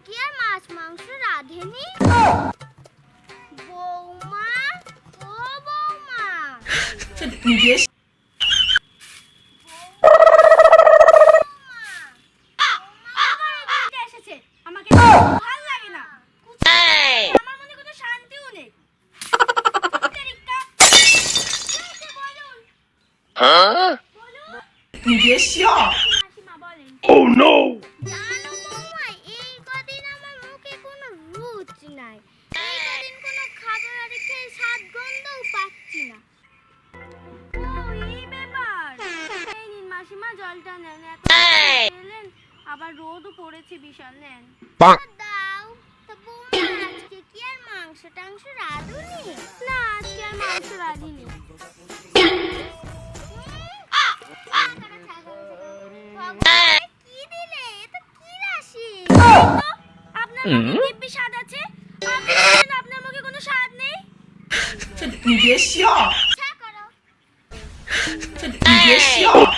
কি আর মাছ মাংস রাঁধেনি? বৌমা, ও বৌমা, আমাকে ভালো লাগে না। আমার মনে কোনো শান্তিও নেই। Oh no! জানো বৌমা, এই কদিন আমার মুখে কোনো রুচি নাই। এই কদিন কোনো খাবার খেয়ে স্বাদ গন্ধও পাচ্ছি না। ও এই ব্যাপার। এই নিন মাসিমা জলটা নেন। এলেন আবার রোদও পড়েছে বিশাল, নেন। দাও তো বৌমা, আজকে কি আর মাংস টাংস রাঁধুনি? না আজকে আর মাংস রাঁধিনি। কি দিলে? এ তো কি রাশি? আপনার মুখে দিব্যি স্বাদ আছে, আপনি বলেন আপনার মুখে কোনো স্বাদ নেই। 你别笑， চা করো।你别笑。